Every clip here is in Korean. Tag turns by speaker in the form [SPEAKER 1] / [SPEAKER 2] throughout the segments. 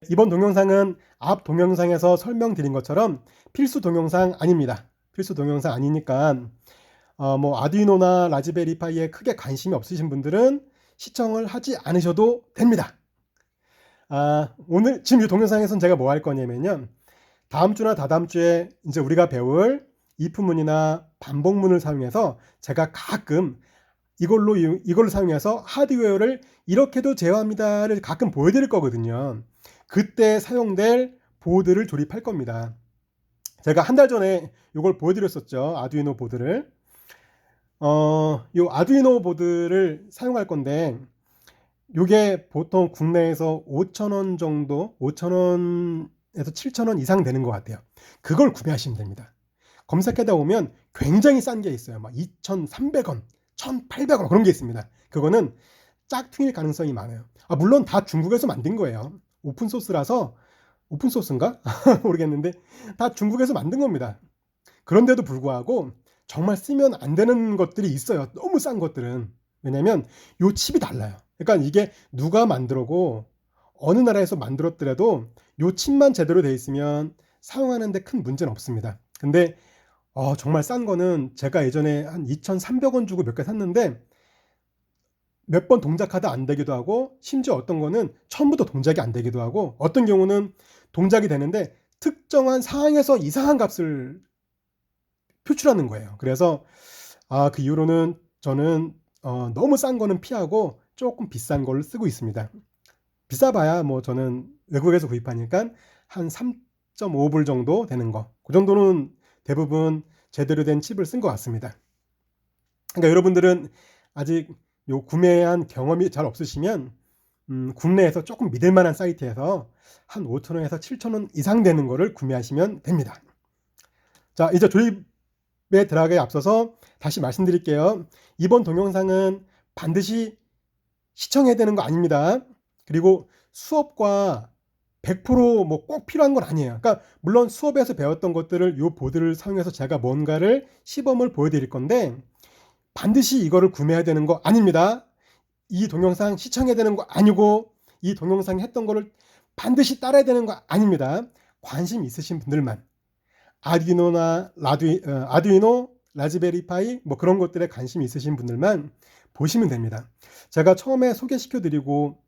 [SPEAKER 1] 이번 동영상은 앞 동영상에서 설명드린 것처럼 필수 동영상 아닙니다. 필수 동영상 아니니까 뭐 아두이노나 라즈베리 파이에 크게 관심이 없으신 분들은 시청을 하지 않으셔도 됩니다. 오늘 지금 이 동영상에서는 제가 뭐 할 거냐면요. 다음 주나 다다음 주에 이제 우리가 배울 if문이나 반복문을 사용해서 제가 가끔 이걸로 사용해서 하드웨어를 이렇게도 제어합니다를 가끔 보여드릴 거거든요. 그때 사용될 보드를 조립할 겁니다. 제가 한 달 전에 이걸 보여드렸었죠. 아두이노 보드를. 요 아두이노 보드를 사용할 건데 요게 보통 국내에서 5,000원 정도, 5,000원에서 7,000원 이상 되는 것 같아요. 그걸 구매하시면 됩니다. 검색하다 보면 굉장히 싼 게 있어요. 막 2,300원, 1,800원 그런 게 있습니다. 그거는 짝퉁일 가능성이 많아요. 물론 다 중국에서 만든 거예요. 오픈소스라서, 오픈소스인가? 모르겠는데 다 중국에서 만든 겁니다. 그런데도 불구하고 정말 쓰면 안 되는 것들이 있어요. 너무 싼 것들은. 왜냐면 요 칩이 달라요. 그러니까 이게 누가 만들었고 어느 나라에서 만들었더라도 요 칩만 제대로 돼 있으면 사용하는데 큰 문제는 없습니다. 근데 정말 싼 거는 제가 예전에 한 2,300원 주고 몇 개 샀는데 몇 번 동작하다 안 되기도 하고, 심지어 어떤 거는 처음부터 동작이 안 되기도 하고, 어떤 경우는 동작이 되는데 특정한 상황에서 이상한 값을 표출하는 거예요. 그래서 그 이후로는 저는 너무 싼 거는 피하고 조금 비싼 걸 쓰고 있습니다. 비싸봐야 뭐 저는 외국에서 구입하니까 한 3.5불 정도 되는 거, 그 정도는 대부분 제대로 된 칩을 쓴 것 같습니다. 그러니까 여러분들은 아직 요 구매한 경험이 잘 없으시면 국내에서 조금 믿을 만한 사이트에서 한 5,000원에서 7,000원 이상 되는 거를 구매하시면 됩니다. 자, 이제 조립에 들어가기에 앞서서 다시 말씀드릴게요. 이번 동영상은 반드시 시청해야 되는 거 아닙니다. 그리고 수업과 100%뭐 꼭 필요한 건 아니에요. 그러니까 물론 수업에서 배웠던 것들을 요 보드를 사용해서 제가 뭔가를 시범을 보여드릴 건데 반드시 이거를 구매해야 되는 거 아닙니다. 이 동영상 시청해야 되는 거 아니고 이 동영상에 했던 거를 반드시 따라야 되는 거 아닙니다. 관심 있으신 분들만 아두이노, 라즈베리 파이 뭐 그런 것들에 관심 있으신 분들만 보시면 됩니다. 제가 처음에 소개시켜 드리고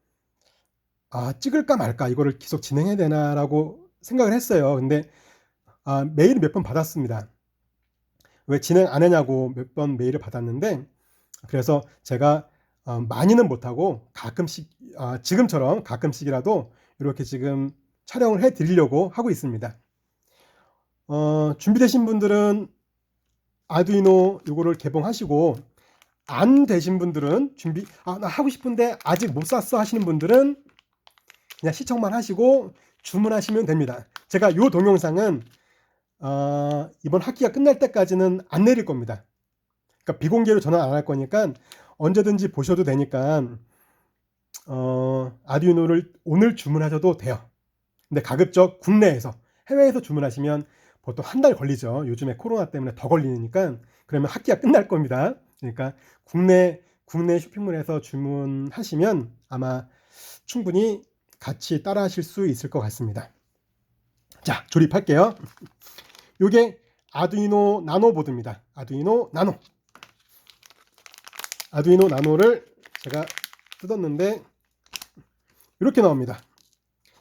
[SPEAKER 1] 찍을까 말까 이거를 계속 진행해야 되나라고 생각을 했어요. 근데 메일을 몇 번 받았습니다. 왜 진행 안 했냐고 몇 번 메일을 받았는데, 그래서 제가 많이는 못하고 가끔씩 지금처럼 가끔씩이라도 이렇게 지금 촬영을 해 드리려고 하고 있습니다. 준비되신 분들은 아두이노 요거를 개봉하시고, 안 되신 분들은 나 하고 싶은데 아직 못 샀어 하시는 분들은 그냥 시청만 하시고 주문하시면 됩니다. 제가 요 동영상은 이번 학기가 끝날 때까지는 안 내릴 겁니다. 그러니까 비공개로 전환 안 할 거니까 언제든지 보셔도 되니까 아두이노를 오늘 주문하셔도 돼요. 근데 가급적 국내에서, 해외에서 주문하시면 보통 한 달 걸리죠. 요즘에 코로나 때문에 더 걸리니까. 그러면 학기가 끝날 겁니다. 그러니까 국내 쇼핑몰에서 주문하시면 아마 충분히 같이 따라 하실 수 있을 것 같습니다. 자, 조립할게요. 요게 아두이노 나노 보드입니다. 아두이노 나노를 제가 뜯었는데 이렇게 나옵니다.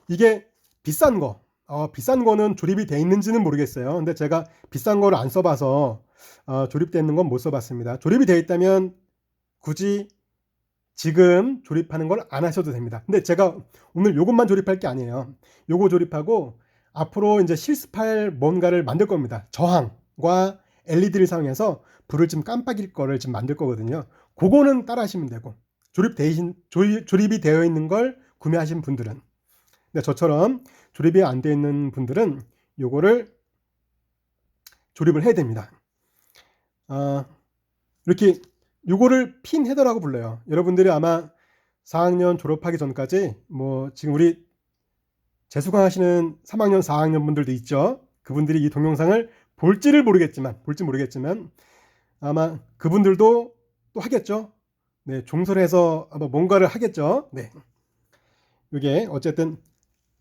[SPEAKER 1] 이게 비싼 거는 조립이 돼 있는지는 모르겠어요. 근데 제가 비싼 거를 안 써봐서 조립되어 있는 건 못 써봤습니다. 조립이 되어 있다면 굳이 지금 조립하는 걸 안 하셔도 됩니다. 근데 제가 오늘 요것만 조립할 게 아니에요. 요거 조립하고 앞으로 이제 실습할 뭔가를 만들 겁니다. 저항과 LED를 사용해서 불을 좀 깜빡일 거를 좀 만들 거거든요. 그거는 따라 하시면 되고, 조립이 되어 있는 걸 구매하신 분들은, 근데 저처럼 조립이 안 되어 있는 분들은 요거를 조립을 해야 됩니다. 이렇게 요거를 핀 헤더라고 불러요. 여러분들이 아마 4학년 졸업하기 전까지 뭐 지금 우리 재수강 하시는 3학년 4학년 분들도 있죠. 그분들이 이 동영상을 볼지 모르겠지만 아마 그분들도 또 하겠죠. 네, 종설해서 아마 뭔가를 하겠죠. 네. 이게 어쨌든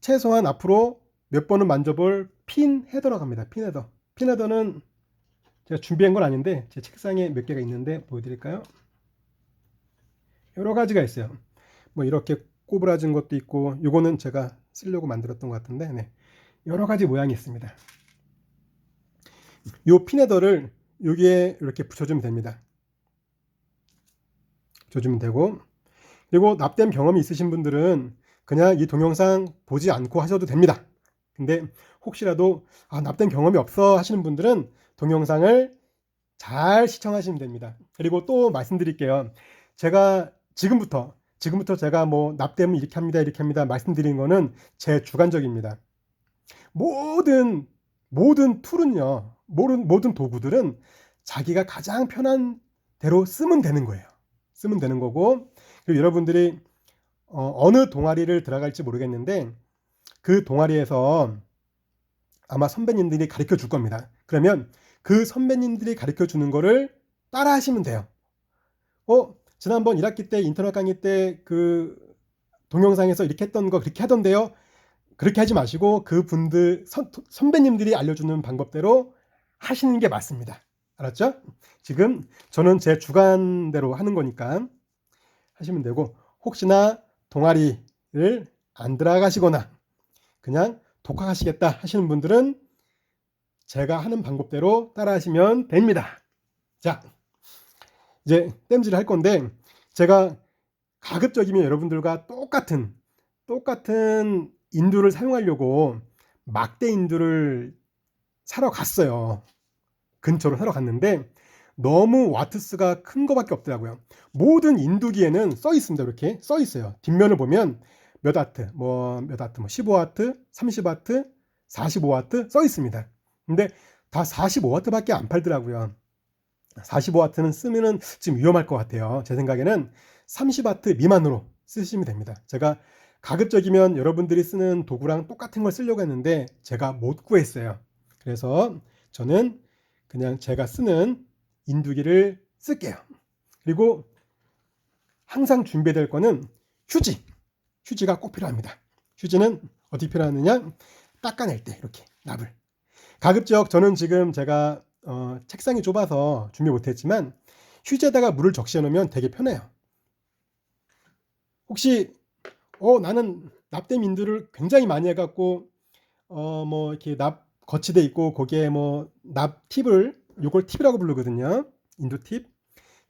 [SPEAKER 1] 최소한 앞으로 몇 번은 만져볼 핀 헤더로 갑니다. 핀 헤더. 핀 헤더는 제가 준비한 건 아닌데 제 책상에 몇 개가 있는데 보여드릴까요? 여러 가지가 있어요. 뭐 이렇게 꼬부라진 것도 있고, 요거는 제가 쓰려고 만들었던 것 같은데, 네. 여러 가지 모양이 있습니다. 요 핀 헤더를 여기에 이렇게 붙여주면 됩니다. 붙여주면 되고, 그리고 납땜 경험이 있으신 분들은 그냥 이 동영상 보지 않고 하셔도 됩니다. 근데 혹시라도 납땜 경험이 없어 하시는 분들은 동영상을 잘 시청하시면 됩니다. 그리고 또 말씀드릴게요. 제가 지금부터 제가 뭐 납땜을 이렇게 합니다 말씀드린 거는 제 주관적입니다. 모든 툴은요, 모든 도구들은 자기가 가장 편한 대로 쓰면 되는 거예요. 쓰면 되는 거고, 그리고 여러분들이 어느 동아리를 들어갈지 모르겠는데 그 동아리에서 아마 선배님들이 가르쳐 줄 겁니다. 그러면 그 선배님들이 가르쳐 주는 거를 따라 하시면 돼요. 지난번 1학기 때 인터넷 강의 때 그 동영상에서 이렇게 했던 거 그렇게 하던데요. 그렇게 하지 마시고 그분들 선배님들이 알려주는 방법대로 하시는 게 맞습니다. 알았죠? 지금 저는 제 주관대로 하는 거니까 하시면 되고, 혹시나 동아리를 안 들어가시거나 그냥 독학하시겠다 하시는 분들은 제가 하는 방법대로 따라 하시면 됩니다. 자, 이제 땜질을 할 건데, 제가 가급적이면 여러분들과 똑같은 인두를 사용하려고 막대 인두를 사러 갔어요. 근처로 사러 갔는데 너무 와트수가 큰 거밖에 없더라고요. 모든 인두기에는 써 있습니다. 이렇게 써 있어요. 뒷면을 보면 몇 와트, 뭐 15와트, 30와트, 45와트 써 있습니다. 근데 다 45와트밖에 안 팔더라고요. 45와트는 쓰면은 지금 위험할 것 같아요. 제 생각에는 30와트 미만으로 쓰시면 됩니다. 제가 가급적이면 여러분들이 쓰는 도구랑 똑같은 걸 쓰려고 했는데 제가 못 구했어요. 그래서 저는 그냥 제가 쓰는 인두기를 쓸게요. 그리고 항상 준비될 거는 휴지가 꼭 필요합니다. 휴지는 어디 필요하느냐, 닦아낼 때 이렇게 납을. 가급적 저는 지금 제가 책상이 좁아서 준비 못했지만 휴지에다가 물을 적셔 놓으면 되게 편해요. 혹시 나는 납땜 인두를 굉장히 많이 해갖고 뭐 이렇게 납 거치대 있고 거기에 뭐 납 팁을, 요걸 팁이라고 부르거든요. 인두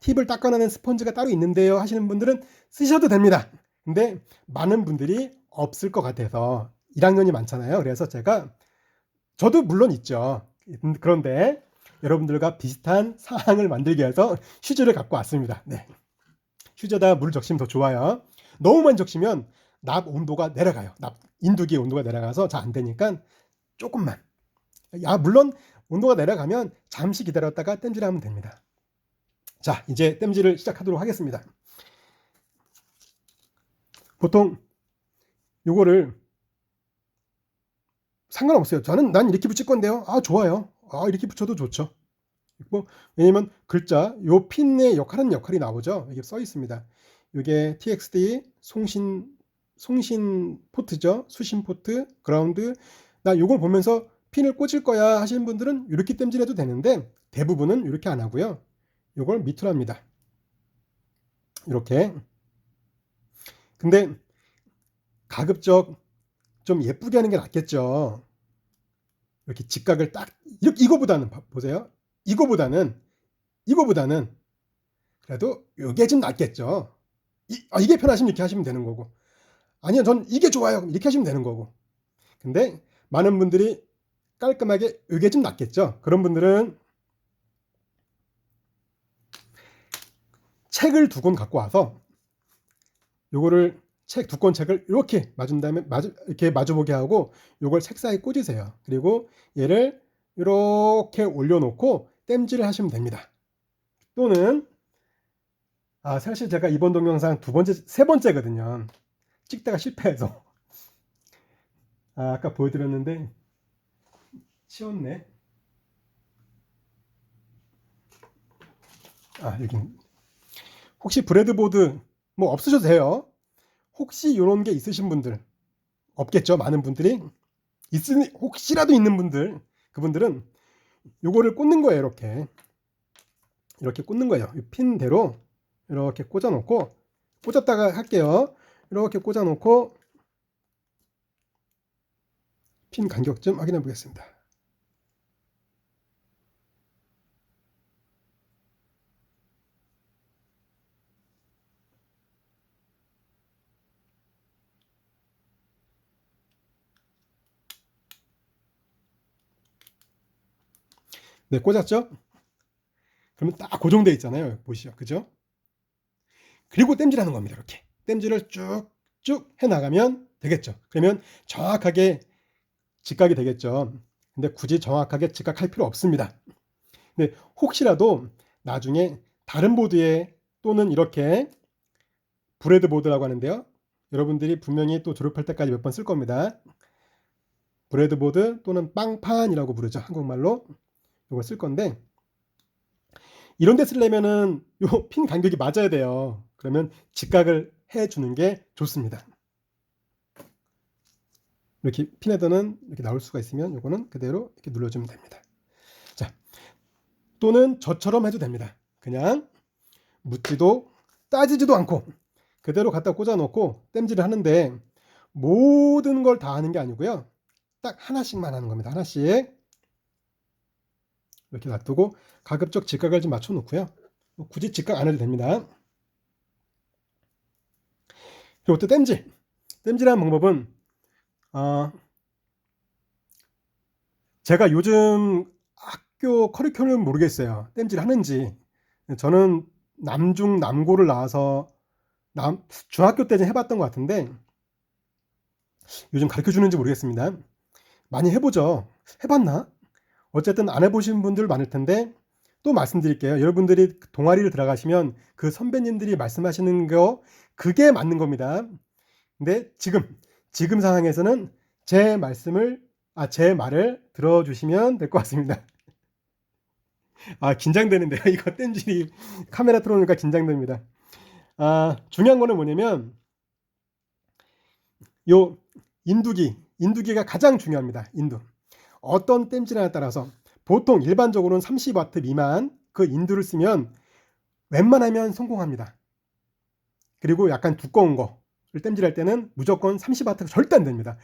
[SPEAKER 1] 팁을 닦아내는 스펀지가 따로 있는데요 하시는 분들은 쓰셔도 됩니다. 근데 많은 분들이 없을 것 같아서 1학년이 많잖아요. 그래서 저도 물론 있죠. 그런데 여러분들과 비슷한 상황을 만들기 위해서 휴지를 갖고 왔습니다. 네. 휴지에다 물을 적시면 더 좋아요. 너무 많이 적시면 납 온도가 내려가요. 인두기의 온도가 내려가서 잘 안 되니까 조금만. 물론 온도가 내려가면 잠시 기다렸다가 땜질하면 됩니다. 자, 이제 땜질을 시작하도록 하겠습니다. 보통 요거를 상관없어요. 난 이렇게 붙일 건데요. 좋아요. 이렇게 붙여도 좋죠. 왜냐면 글자, 요 핀의 역할이 나오죠. 이게 써 있습니다. 이게 TXT 송신 포트죠. 수신 포트, 그라운드. 나 요걸 보면서 핀을 꽂을 거야 하시는 분들은 이렇게 땜질해도 되는데 대부분은 이렇게 안 하고요. 요걸 밑으로 합니다. 이렇게. 근데 가급적 좀 예쁘게 하는 게 낫겠죠. 이렇게 직각을 딱 이거보다는 보세요. 이거보다는 그래도 이게 좀 낫겠죠. 이게 편하시면 이렇게 하시면 되는 거고, 아니요 전 이게 좋아요 이렇게 하시면 되는 거고. 근데 많은 분들이 깔끔하게 이게 좀 낫겠죠. 그런 분들은 책을 2권 갖고 와서 요거를 두 권 책을 이렇게 맞은 다음에 이렇게 마주보게 하고 요걸 책상에 꽂으세요. 그리고 얘를 이렇게 올려놓고 땜질을 하시면 됩니다. 또는 사실 제가 이번 동영상 세 번째거든요. 찍다가 실패해서 아까 보여드렸는데 치웠네. 여기 혹시 브레드보드 뭐 없으셔도 돼요. 혹시 이런 게 있으신 분들, 없겠죠. 많은 분들이 있으니 혹시라도 있는 분들, 그분들은 요거를 꽂는 거예요. 이렇게 꽂는 거예요. 이 핀대로 이렇게 꽂아 놓고, 꽂았다가 할게요. 이렇게 꽂아 놓고 핀 간격 좀 확인해 보겠습니다. 네, 꽂았죠? 그러면 딱 고정되어 있잖아요. 보시죠. 그죠? 그리고 땜질하는 겁니다. 이렇게. 땜질을 쭉쭉 해 나가면 되겠죠. 그러면 정확하게 직각이 되겠죠. 근데 굳이 정확하게 직각할 필요 없습니다. 근데 혹시라도 나중에 다른 보드에 또는 이렇게 브레드보드라고 하는데요. 여러분들이 분명히 또 졸업할 때까지 몇 번 쓸 겁니다. 브레드보드 또는 빵판이라고 부르죠. 한국말로. 이걸 쓸 건데, 이런 데 쓰려면은 요 핀 간격이 맞아야 돼요. 그러면 직각을 해 주는 게 좋습니다. 이렇게 핀 헤더는 이렇게 나올 수가 있으면 요거는 그대로 이렇게 눌러주면 됩니다. 자, 또는 저처럼 해도 됩니다. 그냥 묻지도 따지지도 않고 그대로 갖다 꽂아 놓고 땜질을 하는데, 모든 걸 다 하는 게 아니고요. 딱 하나씩만 하는 겁니다. 하나씩 이렇게 놔두고 가급적 직각을 좀 맞춰 놓고요. 굳이 직각 안 해도 됩니다. 그리고 또 땜질하는 방법은 제가 요즘 학교 커리큘럼 모르겠어요. 땜질 하는지. 저는 남중 남고를 나와서 중학교 때 좀 해봤던 것 같은데 요즘 가르쳐 주는지 모르겠습니다. 많이 해보죠. 해봤나? 어쨌든 안 해보신 분들 많을 텐데 또 말씀드릴게요. 여러분들이 동아리를 들어가시면 그 선배님들이 말씀하시는 거 그게 맞는 겁니다. 근데 지금 상황에서는 제 말을 들어주시면 될 것 같습니다. 긴장되는데요. 이거 땜질이 카메라 틀어놓으니까 긴장됩니다. 중요한 거는 뭐냐면 요 인두기가 가장 중요합니다. 어떤 땜질하냐에 따라서 보통 일반적으로는 30W 미만 그 인두를 쓰면 웬만하면 성공합니다. 그리고 약간 두꺼운 거를 땜질할 때는 무조건 30W가 절대 안 됩니다.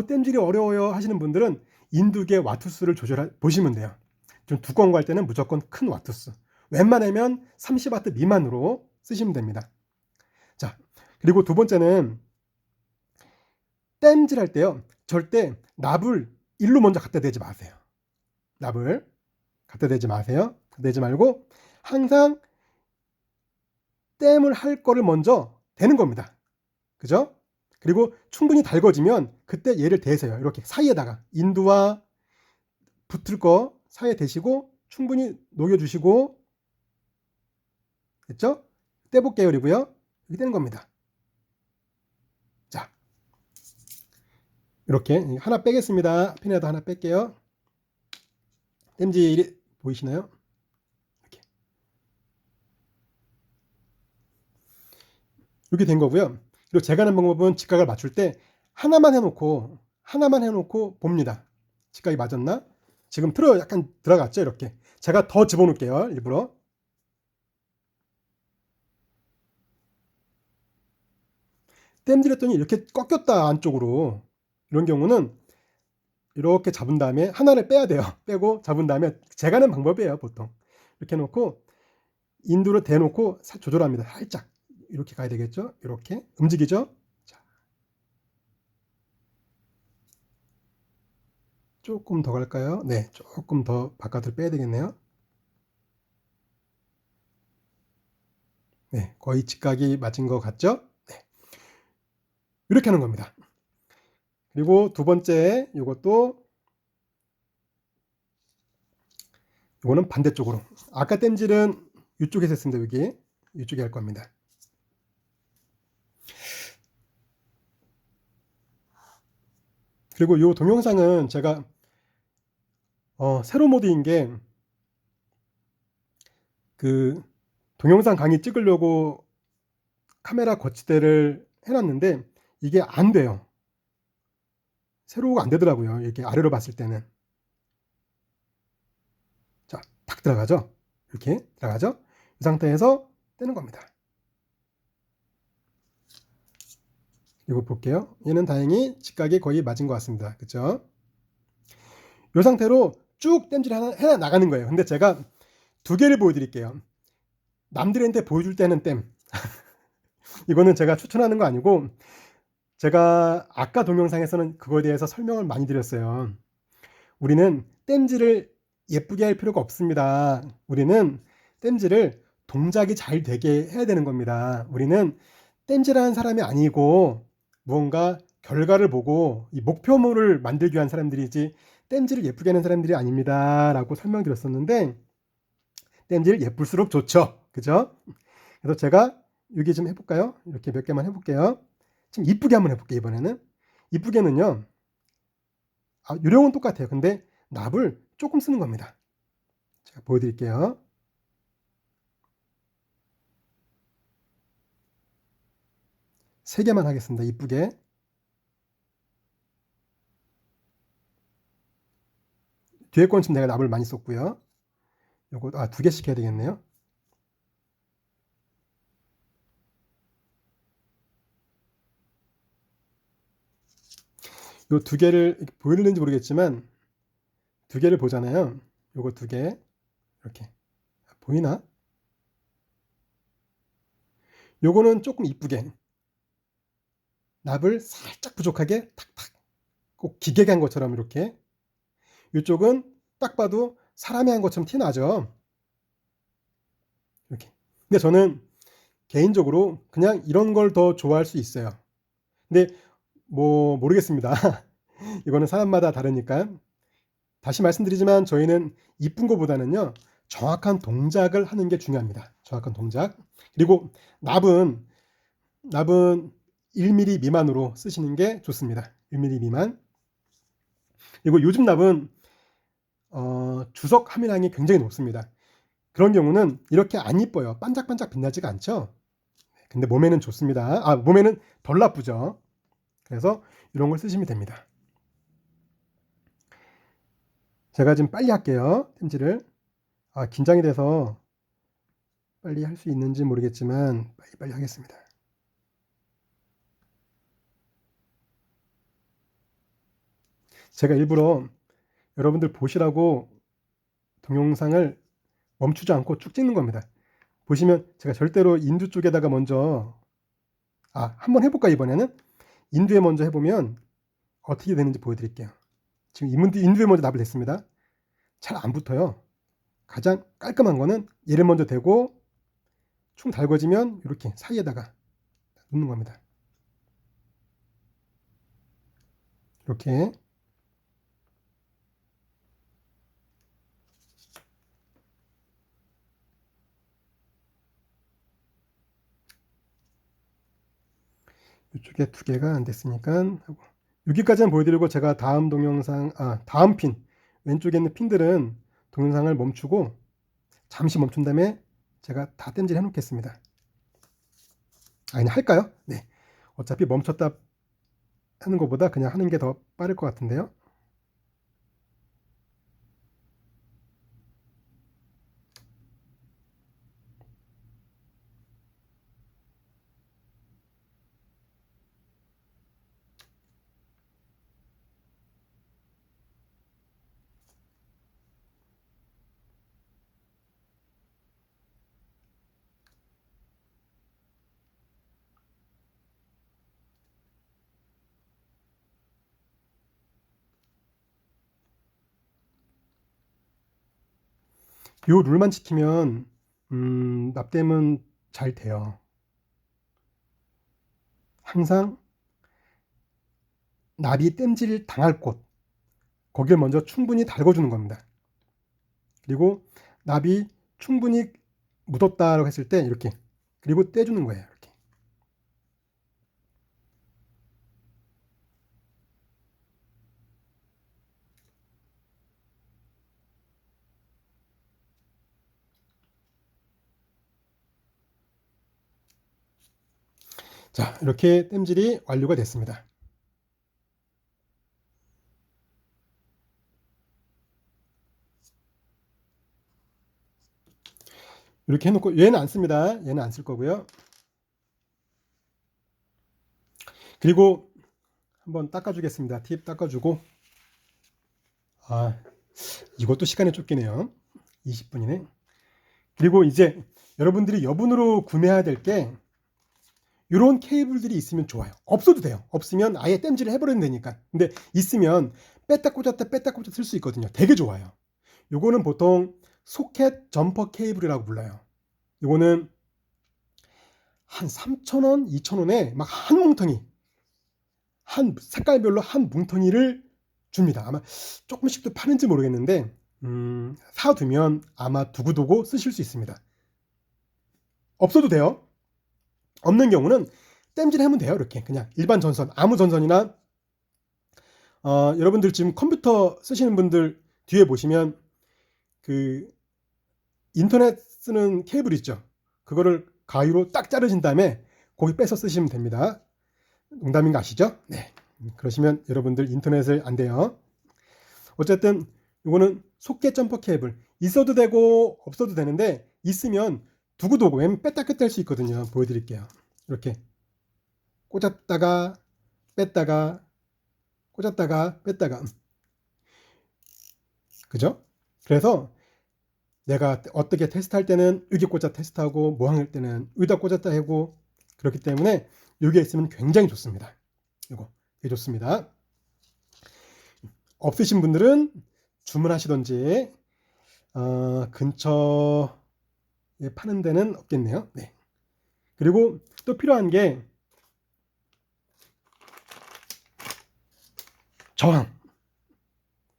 [SPEAKER 1] 땜질이 어려워요 하시는 분들은 인두기의 와트수를 보시면 돼요. 좀 두꺼운 거 할 때는 무조건 큰 와트수. 웬만하면 30W 미만으로 쓰시면 됩니다. 자, 그리고 두 번째는 땜질할 때요. 절대 납을 일로 먼저 갖다 대지 마세요. 납을 갖다 대지 마세요. 대지 말고 항상 땜을 할 거를 먼저 대는 겁니다. 그죠? 그리고 충분히 달궈지면 그때 얘를 대세요. 이렇게 사이에다가 인두와 붙을 거 사이에 대시고 충분히 녹여주시고, 됐죠? 떼복 계열이고요. 이렇게 되는 겁니다. 자, 이렇게 하나 빼겠습니다. 핀에다 하나 뺄게요. 땜질이 보이시나요? 이렇게 된 거고요. 그리고 제가 하는 방법은 직각을 맞출 때 하나만 해놓고 봅니다. 직각이 맞았나? 지금 약간 들어갔죠? 이렇게. 제가 더 집어넣을게요. 일부러. 땜질했더니 이렇게 꺾였다, 안쪽으로. 이런 경우는 이렇게 잡은 다음에 하나를 빼야 돼요. 빼고 잡은 다음에 제가 하는 방법이에요. 보통. 이렇게 놓고 인두를 대놓고 조절합니다. 살짝. 이렇게 가야 되겠죠? 이렇게. 움직이죠? 자, 조금 더 갈까요? 네, 조금 더 바깥으로 빼야 되겠네요. 네, 거의 직각이 맞은 것 같죠? 네, 이렇게 하는 겁니다. 그리고 두 번째, 이거는 반대쪽으로. 아까 땜질은 이쪽에서 했습니다. 이쪽에 할 겁니다. 그리고 이 동영상은 제가 세로 모드인 게 그 동영상 강의 찍으려고 카메라 거치대를 해놨는데 이게 안 돼요. 세로가 안 되더라고요. 이렇게 아래로 봤을 때는. 자, 탁 들어가죠. 이렇게 들어가죠. 이 상태에서 떼는 겁니다. 이거 볼게요. 얘는 다행히 직각에 거의 맞은 것 같습니다. 그쵸? 이 상태로 쭉 땜질 해 나가는 거예요. 근데 제가 두 개를 보여드릴게요. 남들한테 보여줄 때는 땜. 이거는 제가 추천하는 거 아니고, 제가 아까 동영상에서는 그거에 대해서 설명을 많이 드렸어요. 우리는 땜질을 예쁘게 할 필요가 없습니다. 우리는 땜질을 동작이 잘 되게 해야 되는 겁니다. 우리는 땜질하는 사람이 아니고 무언가 결과를 보고 이 목표물을 만들기 위한 사람들이지 땜질을 예쁘게 하는 사람들이 아닙니다 라고 설명드렸었는데, 땜질 예쁠수록 좋죠. 그죠? 그래서 제가 여기 좀 해볼까요? 이렇게 몇 개만 해볼게요. 지금 이쁘게 한번 해볼게요. 이번에는 이쁘게는요, 요령은 똑같아요. 근데 납을 조금 쓰는 겁니다. 제가 보여드릴게요. 세 개만 하겠습니다. 이쁘게. 뒤에 건 지금 내가 납을 많이 썼고요. 요거 두 개씩 해야 되겠네요. 요 두 개를 보이는지 모르겠지만 두 개를 보잖아요. 요거 두 개 이렇게 보이나? 요거는 조금 이쁘게 납을 살짝 부족하게 탁탁 꼭 기계가 한 것처럼 이렇게. 이쪽은 딱 봐도 사람이 한 것처럼 티 나죠. 이렇게. 근데 저는 개인적으로 그냥 이런 걸 더 좋아할 수 있어요. 근데 뭐 모르겠습니다. 이거는 사람마다 다르니까. 다시 말씀드리지만 저희는 이쁜 거보다는요, 정확한 동작을 하는 게 중요합니다. 정확한 동작. 그리고 납은 1mm 미만으로 쓰시는 게 좋습니다. 1mm 미만. 그리고 요즘 납은 주석 함유량이 굉장히 높습니다. 그런 경우는 이렇게 안 이뻐요. 반짝반짝 빛나지가 않죠. 근데 몸에는 좋습니다. 몸에는 덜 나쁘죠. 그래서 이런 걸 쓰시면 됩니다. 제가 지금 빨리 할게요. 템질을. 긴장이 돼서 빨리 할 수 있는지 모르겠지만 빨리 하겠습니다. 제가 일부러 여러분들 보시라고 동영상을 멈추지 않고 쭉 찍는 겁니다. 보시면 제가 절대로 인두 쪽에다가 먼저 한번 해볼까. 이번에는 인두에 먼저 해보면 어떻게 되는지 보여드릴게요. 지금 인두에 먼저 납을 냈습니다. 잘 안 붙어요. 가장 깔끔한 거는 얘를 먼저 대고 충 달궈지면 이렇게 사이에다가 놓는 겁니다. 이렇게. 이쪽에 두 개가 안 됐으니까 하고, 여기까지는 보여드리고 제가 다음 동영상 다음 핀 왼쪽에 있는 핀들은 동영상을 멈추고 잠시 멈춘 다음에 제가 다 땜질 해 놓겠습니다. 그냥 할까요? 네. 어차피 멈췄다 하는 것보다 그냥 하는 게 더 빠를 것 같은데요. 요 룰만 지키면 납땜은 잘 돼요. 항상 납이 땜질 당할 곳, 거기를 먼저 충분히 달궈주는 겁니다. 그리고 납이 충분히 묻었다라고 했을 때 이렇게, 그리고 떼주는 거예요. 이렇게. 자, 이렇게 땜질이 완료가 됐습니다. 이렇게 해놓고 얘는 안 씁니다. 얘는 안 쓸 거고요. 그리고 한번 닦아주겠습니다. 팁 닦아주고. 이것도 시간이 쫓기네요. 20분이네. 그리고 이제 여러분들이 여분으로 구매해야 될 게 이런 케이블들이 있으면 좋아요. 없어도 돼요. 없으면 아예 땜질을 해버리면 되니까. 근데 있으면 뺐다 꽂았다 쓸 수 있거든요. 되게 좋아요. 요거는 보통 소켓 점퍼 케이블이라고 불러요. 요거는 한 3,000원, 2,000원에 막 한 뭉텅이, 한 색깔별로 한 뭉텅이를 줍니다. 아마 조금씩도 파는지 모르겠는데 사두면 아마 두고두고 쓰실 수 있습니다. 없어도 돼요. 없는 경우는 땜질하면 돼요. 이렇게 그냥 일반 전선, 아무 전선이나 여러분들 지금 컴퓨터 쓰시는 분들 뒤에 보시면 그 인터넷 쓰는 케이블 있죠. 그거를 가위로 딱 자르신 다음에 거기 빼서 쓰시면 됩니다. 농담인 거 아시죠? 네. 그러시면 여러분들 인터넷을 안 돼요. 어쨌든 이거는 속개 점퍼 케이블 있어도 되고 없어도 되는데 있으면 두고두고 왜냐면 뺐다 꼈다 할 수 있거든요. 보여드릴게요. 이렇게 꽂았다가 뺐다가 꽂았다가 뺐다가 그죠? 그래서 내가 어떻게 테스트할 때는 여기 꽂아 테스트하고 뭐 할 때는 여기다 꽂았다 하고 그렇기 때문에 여기에 있으면 굉장히 좋습니다. 이거 되게 좋습니다. 없으신 분들은 주문하시던지 근처에 파는 데는 없겠네요. 네. 그리고 또 필요한 게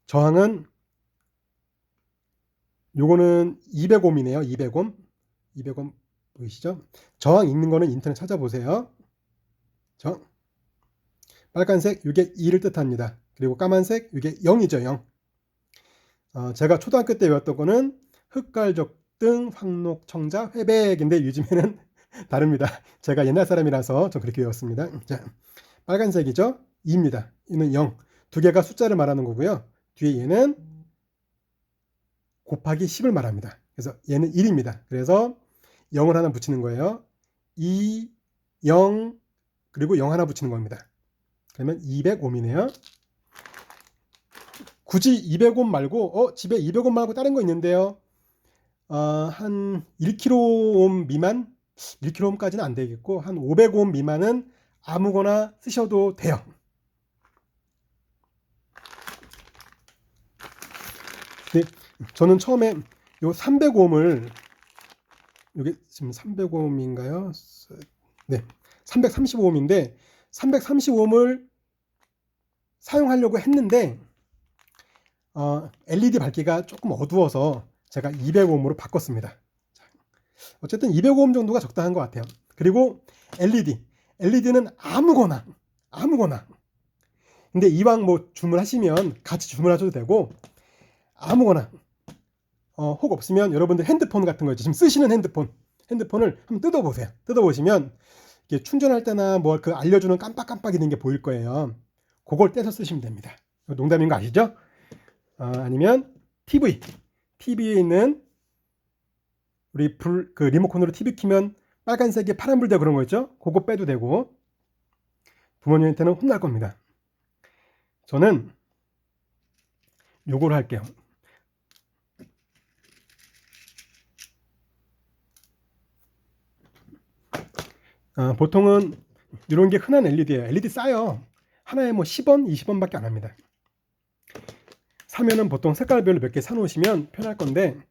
[SPEAKER 1] 저항은 요거는 200옴이네요. 200옴 보이시죠? 저항 있는 거는 인터넷 찾아보세요. 저항. 빨간색 이게 2를 뜻합니다. 그리고 까만색 이게 0이죠. 0. 제가 초등학교 때 외웠던 거는 흑갈적등, 황록청자, 회백인데 요즘에는 다릅니다. 제가 옛날 사람이라서 좀 그렇게 외웠습니다. 자, 빨간색이죠. 2입니다. 이는 0. 두 개가 숫자를 말하는 거고요. 뒤에 얘는 곱하기 10을 말합니다. 그래서 얘는 1입니다. 그래서 0을 하나 붙이는 거예요. 2, 0, 그리고 0 하나 붙이는 겁니다. 그러면 200옴이네요. 굳이 200옴 말고 집에 200옴 말고 다른 거 있는데요. 한 1kΩ 미만? 1kΩ까지는 안 되겠고 한 500옴 미만은 아무거나 쓰셔도 돼요. 네, 저는 처음에 요 300옴을 이게 지금 300옴인가요? 네, 335옴인데 335옴을 사용하려고 했는데 LED 밝기가 조금 어두워서 제가 200옴으로 바꿨습니다. 어쨌든 200옴 정도가 적당한 것 같아요. 그리고 LED는 아무거나 근데 이왕 뭐 주문하시면 같이 주문하셔도 되고 아무거나 혹 없으면 여러분들 핸드폰 같은 거 있죠. 지금 쓰시는 핸드폰을 한번 뜯어보세요. 뜯어보시면 이게 충전할 때나 뭐 그 알려주는 깜빡깜빡 있는 게 보일 거예요. 그걸 떼서 쓰시면 됩니다. 농담인 거 아시죠? 아니면 TV에 있는 우리 그 리모컨으로 TV 키면 빨간색에 파란불 되고 그런 거 있죠? 그거 빼도 되고 부모님한테는 혼날 겁니다. 저는 요걸 할게요. 보통은 이런 게 흔한 LED예요. LED 싸요. 하나에 뭐 10원, 20원밖에 안 합니다. 사면은 보통 색깔별로 몇 개 사놓으시면 편할 건데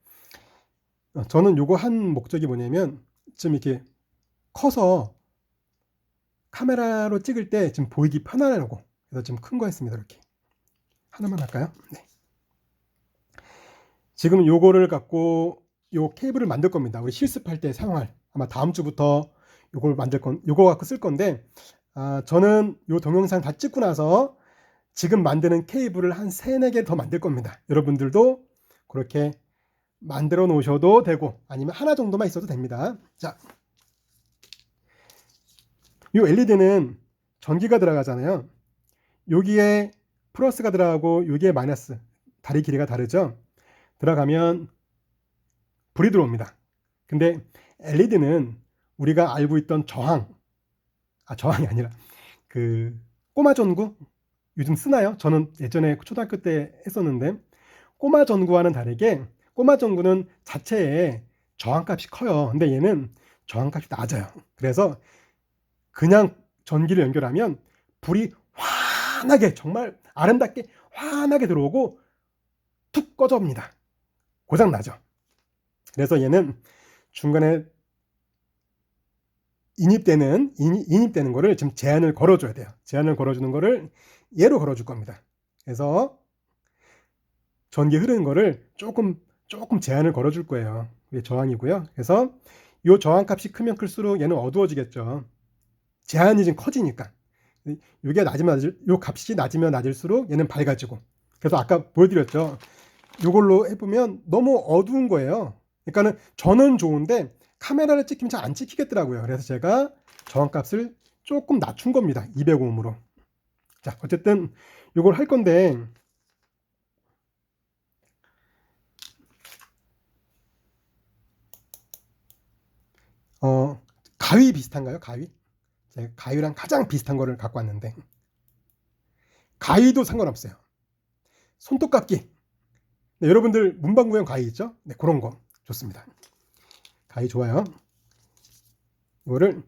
[SPEAKER 1] 저는 요거 한 목적이 뭐냐면 좀 이렇게 커서 카메라로 찍을 때 좀 보이기 편하려고 그래서 좀 큰 거 했습니다. 이렇게 하나만 할까요? 네. 지금 요거를 갖고 요 케이블을 만들 겁니다. 우리 실습할 때 사용할 아마 다음 주부터 요거 갖고 쓸 건데 저는 요 동영상 다 찍고 나서 지금 만드는 케이블을 한 3, 4개 더 만들 겁니다. 여러분들도 그렇게 만들어 놓으셔도 되고 아니면 하나 정도만 있어도 됩니다. 자, 요 LED는 전기가 들어가잖아요. 여기에 플러스가 들어가고 여기에 마이너스 다리 길이가 다르죠. 들어가면 불이 들어옵니다. 근데 LED는 우리가 알고 있던 저항이 아니라 그 꼬마 전구 요즘 쓰나요? 저는 예전에 초등학교 때 했었는데, 꼬마 전구와는 다르게 꼬마 전구는 자체에 저항값이 커요. 근데 얘는 저항값이 낮아요. 그래서 그냥 전기를 연결하면 불이 환하게, 정말 아름답게 환하게 들어오고 툭 꺼져옵니다. 고장 나죠. 그래서 얘는 중간에 인입되는 거를 지금 제한을 걸어줘야 돼요. 제한을 걸어주는 거를 얘로 걸어줄 겁니다. 그래서 전기 흐르는 거를 조금 제한을 걸어줄 거예요. 이게 저항이고요. 그래서 이 저항값이 크면 클수록 얘는 어두워지겠죠. 제한이 좀 커지니까. 이게 요 값이 낮으면 낮을수록 얘는 밝아지고. 그래서 아까 보여드렸죠. 이걸로 해보면 너무 어두운 거예요. 그러니까는 저는 좋은데 카메라를 찍히면 잘 안 찍히겠더라고요. 그래서 제가 저항값을 조금 낮춘 겁니다. 200ohm으로. 자, 어쨌든 이걸 할 건데, 가위 비슷한가요? 가위? 제가 가위랑 가장 비슷한 거를 갖고 왔는데, 가위도 상관없어요. 손톱깎이. 네, 여러분들 문방구형 가위 있죠? 네, 그런 거 좋습니다. 가위 좋아요. 이거를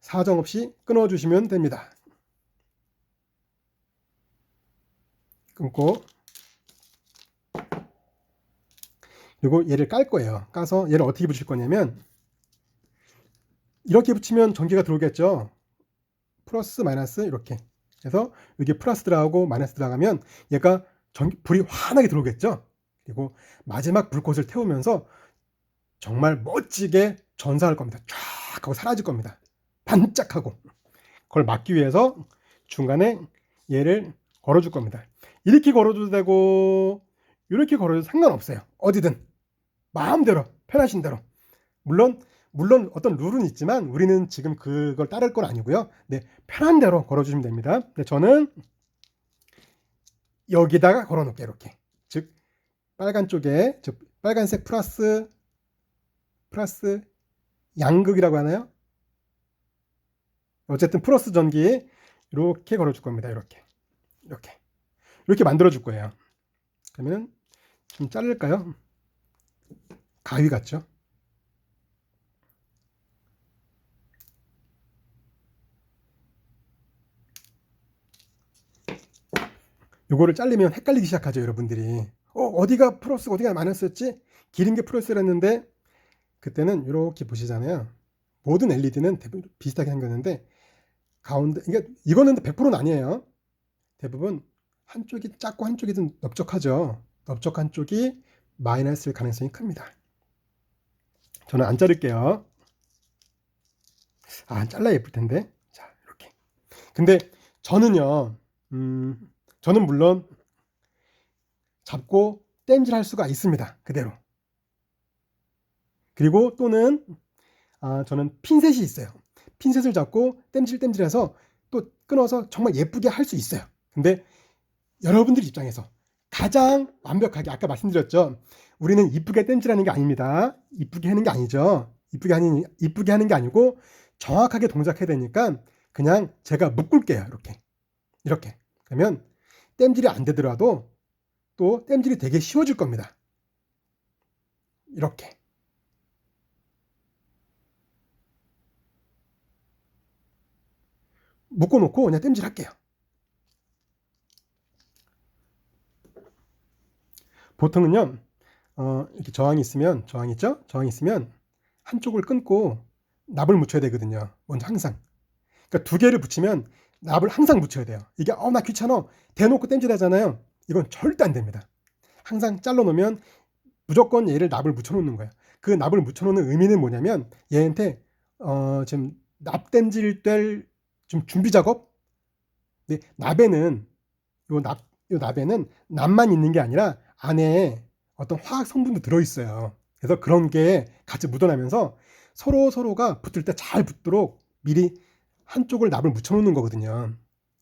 [SPEAKER 1] 사정없이 끊어주시면 됩니다. 끊고, 그리고 얘를 깔 거예요. 까서 얘를 어떻게 붙일 거냐면, 이렇게 붙이면 전기가 들어오겠죠. 플러스 마이너스 이렇게. 그래서 여기 플러스 들어가고 마이너스 들어가면 얘가 불이 환하게 들어오겠죠. 그리고 마지막 불꽃을 태우면서 정말 멋지게 전사할 겁니다. 쫙 하고 사라질 겁니다. 반짝하고. 그걸 막기 위해서 중간에 얘를 걸어줄 겁니다. 이렇게 걸어줘도 되고 이렇게 걸어줘도 상관없어요. 어디든 마음대로 편하신 대로. 물론 어떤 룰은 있지만 우리는 지금 그걸 따를 건 아니고요. 네, 편한 대로 걸어주시면 됩니다. 네, 저는 여기다가 걸어놓을게요. 이렇게. 즉 빨간 쪽에, 즉 빨간색 플러스 양극이라고 하나요? 어쨌든 플러스 전기 이렇게 걸어줄 겁니다. 이렇게 만들어 줄 거예요. 그러면 좀 자를까요? 가위 같죠? 요거를 자르면 헷갈리기 시작하죠, 여러분들이. 어디가 플러스 어디가 마이너스였지? 기린 게 플러스였는데, 그때는 이렇게 보시잖아요. 모든 LED는 대부분 비슷하게 생겼는데 가운데 이거는 100%는 아니에요. 대부분 한쪽이 작고 한쪽이 좀 넓적하죠. 넓적한 쪽이 마이너스일 가능성이 큽니다. 저는 안 자를게요. 잘라야 예쁠 텐데. 자, 이렇게. 근데 저는요, 저는 물론 잡고 땜질할 수가 있습니다. 그대로. 그리고 또는 저는 핀셋이 있어요. 핀셋을 잡고 땜질해서 또 끊어서 정말 예쁘게 할 수 있어요. 근데 여러분들 입장에서 가장 완벽하게, 아까 말씀드렸죠. 우리는 이쁘게 땜질하는 게 아닙니다. 이쁘게 하는 게 아니죠. 이쁘게 하는 게 아니고 정확하게 동작해야 되니까 그냥 제가 묶을게요. 이렇게. 그러면 땜질이 안 되더라도 또 땜질이 되게 쉬워질 겁니다. 이렇게. 묶어놓고 그냥 땜질할게요. 보통은요, 이렇게 저항이 있죠? 저항이 있으면 한쪽을 끊고 납을 붙여야 되거든요. 먼저 항상. 그러니까 두 개를 붙이면 납을 항상 붙여야 돼요. 이게 나 귀찮아. 대놓고 땜질하잖아요. 이건 절대 안 됩니다. 항상 잘라놓으면 무조건 얘를 납을 붙여놓는 거예요. 그 납을 붙여놓는 의미는 뭐냐면 얘한테 지금 납 땜질 될 좀 준비 작업. 근데 납에는 요 납에는 납만 있는 게 아니라 안에 어떤 화학 성분도 들어있어요. 그래서 그런 게 같이 묻어나면서 서로가 붙을 때 잘 붙도록 미리 한쪽을 납을 묻혀놓는 거거든요.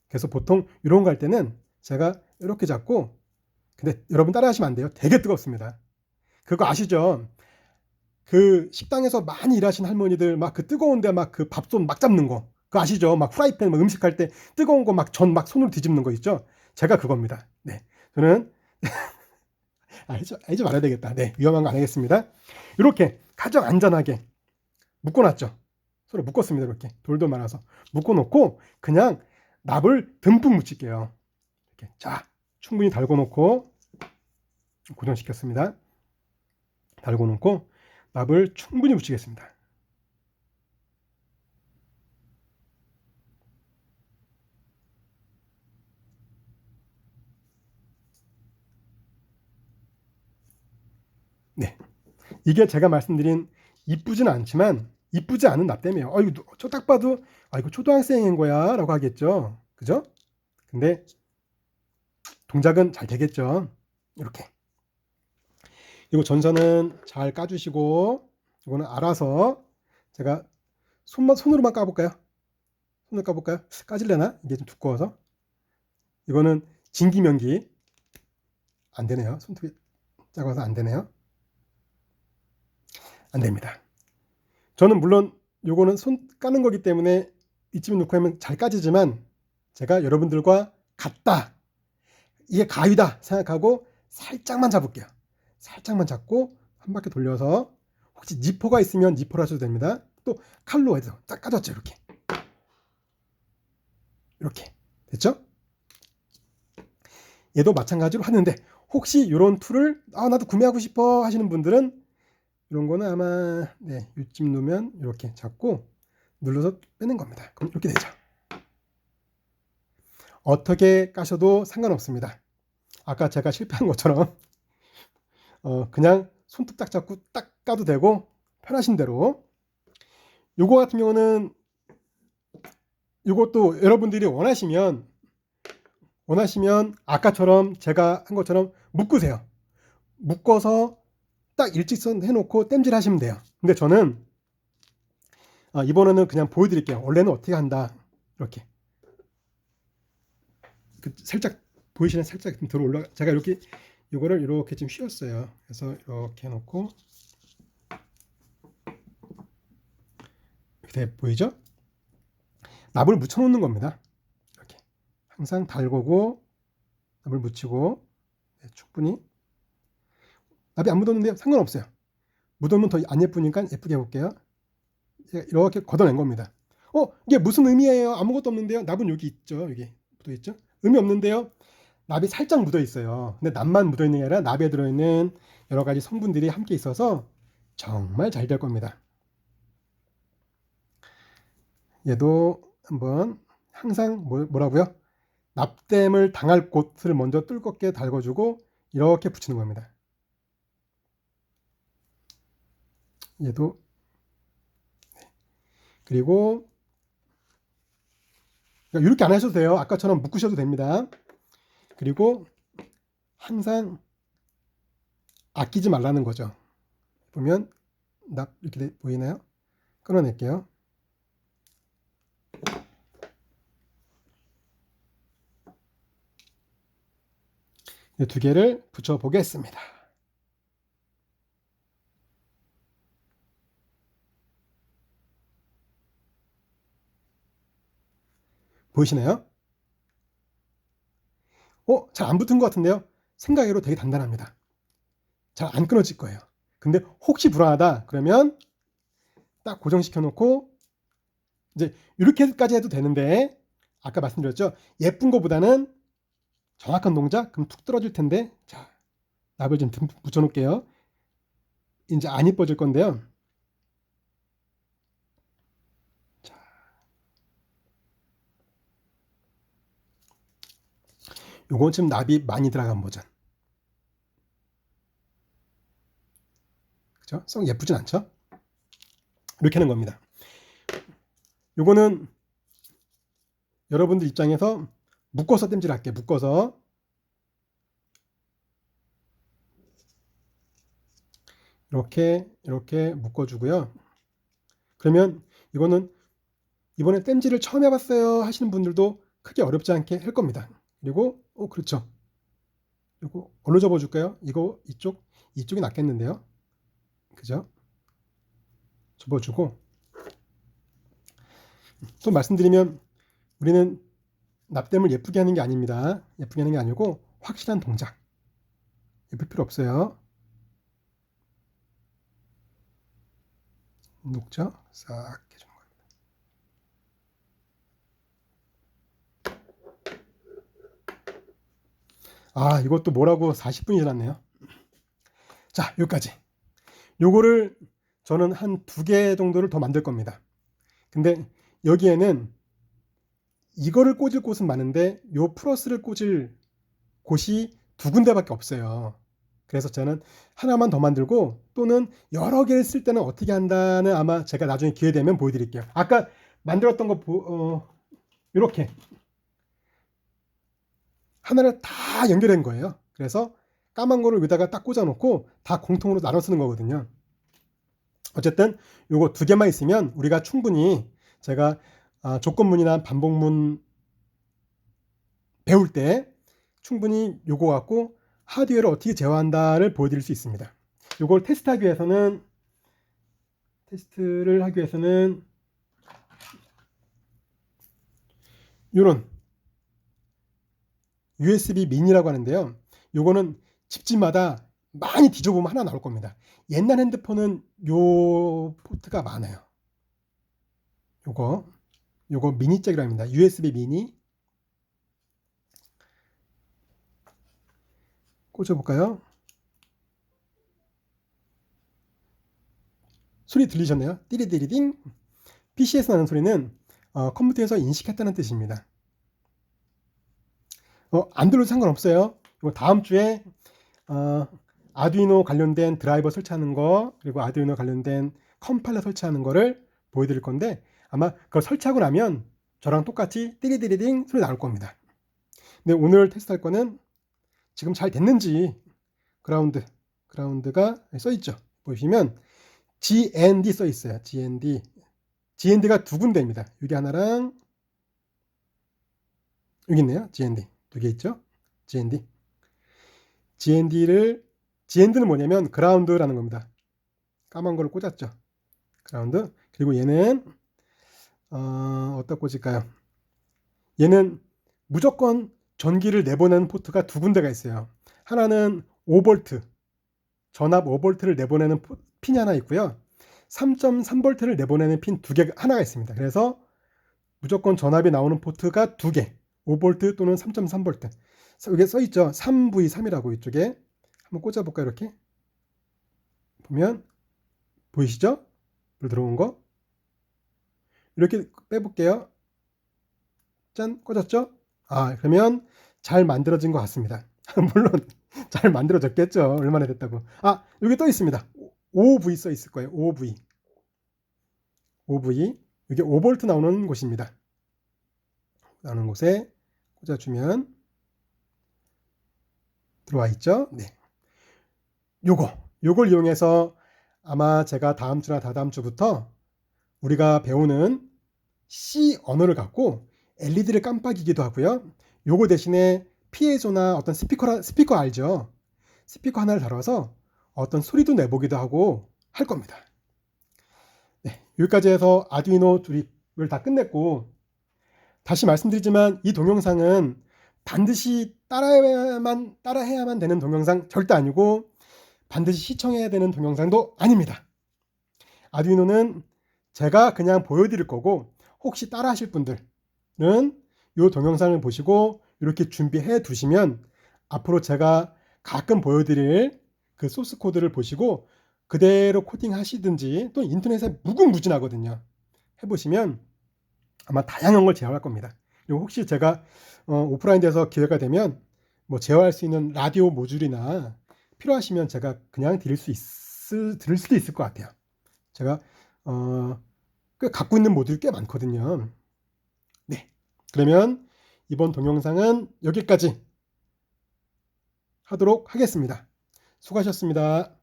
[SPEAKER 1] 그래서 보통 이런 거 할 때는 제가 이렇게 잡고, 근데 여러분 따라 하시면 안 돼요. 되게 뜨겁습니다. 그거 아시죠? 그 식당에서 많이 일하신 할머니들 막 그 뜨거운데 막 그 밥솥 막 잡는 거 그거 아시죠? 막 프라이팬 막 음식할 때 뜨거운 거 막 전 막 손으로 뒤집는 거 있죠? 제가 그겁니다. 네, 저는 하지 말아야 되겠다. 네, 위험한 거 안 하겠습니다. 이렇게 가장 안전하게 묶어놨죠. 서로 묶었습니다. 이렇게 돌돌 말아서 묶어놓고 그냥 납을 듬뿍 묻힐게요. 이렇게 자 충분히 달궈 놓고 고정시켰습니다. 달궈 놓고 납을 충분히 묻히겠습니다. 네, 이게 제가 말씀드린 이쁘진 않지만 이쁘지 않은 납땜이에요. 이거 저 딱 봐도 이거 초등학생인 거야 라고 하겠죠. 그죠? 근데 동작은 잘 되겠죠. 이렇게 이거 전선은 잘 까주시고 이거는 알아서 제가 손으로만 까볼까요? 손으로 까볼까요? 까질래나? 이게 좀 두꺼워서 이거는 진기명기 안 되네요. 손톱이 작아서 안 되네요. 안 됩니다. 저는 물론 요거는 손 까는 거기 때문에 이쯤에 놓고 하면 잘 까지지만 제가 여러분들과 같다, 이게 가위다 생각하고 살짝만 잡을게요. 살짝만 잡고 한 바퀴 돌려서 혹시 니퍼가 있으면 니퍼로 하셔도 됩니다. 또 칼로 해서 딱 까졌죠. 이렇게 됐죠? 얘도 마찬가지로 하는데 혹시 이런 툴을 나도 구매하고 싶어 하시는 분들은 이런 거는 아마 이쯤 놓으면 이렇게 잡고 눌러서 빼는 겁니다. 그럼 이렇게 되죠. 어떻게 까셔도 상관없습니다. 아까 제가 실패한 것처럼 그냥 손톱 딱 잡고 딱 까도 되고 편하신 대로. 요거 같은 경우는 이것도 여러분들이 원하시면 아까처럼 제가 한 것처럼 묶으세요. 묶어서 딱 일직선 해놓고 땜질 하시면 돼요. 근데 저는 이번에는 그냥 보여드릴게요. 원래는 어떻게 한다. 이렇게 살짝 보이시나요? 살짝 좀 들어 올라. 제가 이거를 이렇게 좀 휘었어요. 그래서 이렇게 해놓고 이렇게 보이죠? 납을 묻혀놓는 겁니다. 이렇게 항상 달고고 납을 묻히고 충분히. 납이 안 묻었는데요? 상관없어요. 묻으면 더 안 예쁘니까 예쁘게 해볼게요. 이렇게 걷어낸 겁니다. 이게 무슨 의미예요? 아무것도 없는데요? 납은 여기 있죠. 여기 묻어있죠? 의미 없는데요? 납이 살짝 묻어 있어요. 근데 납만 묻어 있는 게 아니라 납에 들어있는 여러 가지 성분들이 함께 있어서 정말 잘 될 겁니다. 얘도 한번 항상 뭐라고요? 납땜을 당할 곳을 먼저 뚫겁게 달궈주고 이렇게 붙이는 겁니다. 얘도 그리고 이렇게 안 하셔도 돼요. 아까처럼 묶으셔도 됩니다. 그리고 항상 아끼지 말라는 거죠. 보면 납 이렇게 보이나요? 끊어낼게요. 이 두 개를 붙여 보겠습니다. 보이시나요? 잘 안 붙은 것 같은데요? 생각외로 되게 단단합니다. 잘 안 끊어질 거예요. 근데 혹시 불안하다 그러면 딱 고정시켜 놓고 이제 이렇게까지 해도 되는데 아까 말씀드렸죠? 예쁜 거보다는 정확한 동작 그럼 툭 떨어질 텐데 자 납을 좀 붙여 놓을게요. 이제 안 이뻐질 건데요. 자, 요건 지금 납이 많이 들어간 버전. 그죠? 썩 예쁘진 않죠? 이렇게 하는 겁니다. 요거는 여러분들 입장에서 묶어서 땜질 할게요. 묶어서 이렇게 묶어주고요. 그러면 이거는 이번에 땜질을 처음 해봤어요 하시는 분들도 크게 어렵지 않게 할 겁니다. 그리고 그렇죠. 이거 어디로 접어줄까요? 이쪽이 낫겠는데요. 그죠? 접어주고, 또 말씀드리면 우리는 납땜을 예쁘게 하는 게 아닙니다. 예쁘게 하는 게 아니고 확실한 동작. 예쁠 필요 없어요. 녹죠? 싹 해주는 겁니다. 이것도 뭐라고 40분이 지났네요. 자, 여기까지. 요거를 저는 한 2개 정도를 더 만들 겁니다. 근데 여기에는 이거를 꽂을 곳은 많은데 요 플러스를 꽂을 곳이 2군데밖에 없어요. 그래서 저는 하나만 더 만들고, 또는 여러 개를 쓸 때는 어떻게 한다는 아마 제가 나중에 기회 되면 보여드릴게요. 아까 만들었던 거 이렇게 하나를 다 연결한 거예요. 그래서 까만 거를 여기다가 딱 꽂아 놓고 다 공통으로 나눠 쓰는 거거든요. 어쨌든 요거 2개만 있으면 우리가 충분히, 제가 조건문이나 반복문 배울 때 충분히 요거 갖고 하드웨어를 어떻게 제어한다를 보여드릴 수 있습니다. 요걸 테스트를 하기 위해서는 요런 USB 미니라고 하는데요. 요거는 집집마다 많이 뒤져보면 하나 나올 겁니다. 옛날 핸드폰은 요 포트가 많아요. 요거 미니 잭이라고 합니다. USB 미니. 꽂아볼까요? 소리 들리셨나요? 띠리디리딩. PC에서 나는 소리는 컴퓨터에서 인식했다는 뜻입니다. 안 들어도 상관없어요. 이거 다음 주에 아두이노 관련된 드라이버 설치하는 거, 그리고 아두이노 관련된 컴파일러 설치하는 거를 보여드릴 건데, 아마 그걸 설치하고 나면 저랑 똑같이 띠리디리딩 소리 나올 겁니다. 근데 오늘 테스트할 거는 지금 잘 됐는지, 그라운드가 써 있죠. 보시면 GND 써 있어요. GND가 2군데입니다. 여기 하나랑 여기 있네요. GND 2개 있죠. GND는 뭐냐면 그라운드라는 겁니다. 까만 거를 꽂았죠. 그라운드. 그리고 얘는 어디다 꽂을까요? 얘는 무조건 전기를 내보내는 포트가 2군데가 있어요. 하나는 5V, 전압 5V를 내보내는 핀이 하나 있고요. 3.3V를 내보내는 핀 하나가 있습니다. 그래서 무조건 전압이 나오는 포트가 2개, 5V 또는 3.3V. 여기 써있죠. 3V3이라고 이쪽에. 한번 꽂아볼까요? 이렇게 보면 보이시죠? 불 들어온 거. 이렇게 빼볼게요. 짠, 꽂았죠? 그러면 잘 만들어진 것 같습니다. 물론 잘 만들어졌겠죠. 얼마나 됐다고. 여기 또 있습니다. 5V 써 있을 거예요. 5V. 이게 5V 나오는 곳입니다. 나오는 곳에 꽂아주면 들어와 있죠. 네. 요걸 이용해서 아마 제가 다음 주나 다다음 주부터 우리가 배우는 C 언어를 갖고 LED를 깜빡이기도 하고요. 요거 대신에 피에조나 어떤 스피커 알죠? 스피커 하나를 달아서 어떤 소리도 내보기도 하고 할 겁니다. 네, 여기까지 해서 아두이노 조립을 다 끝냈고, 다시 말씀드리지만 이 동영상은 반드시 따라해야만 되는 동영상 절대 아니고, 반드시 시청해야 되는 동영상도 아닙니다. 아두이노는 제가 그냥 보여드릴 거고, 혹시 따라 하실 분들은 이 동영상을 보시고 이렇게 준비해 두시면 앞으로 제가 가끔 보여드릴 그 소스 코드를 보시고 그대로 코딩 하시든지, 또 인터넷에 무궁무진하거든요. 해보시면 아마 다양한 걸 제어할 겁니다. 그리고 혹시 제가 오프라인에서 기회가 되면 뭐 제어할 수 있는 라디오 모듈이나 필요하시면 제가 그냥 드릴 수도 있을 것 같아요. 제가 꽤 갖고 있는 모듈이 꽤 많거든요. 네, 그러면 이번 동영상은 여기까지 하도록 하겠습니다. 수고하셨습니다.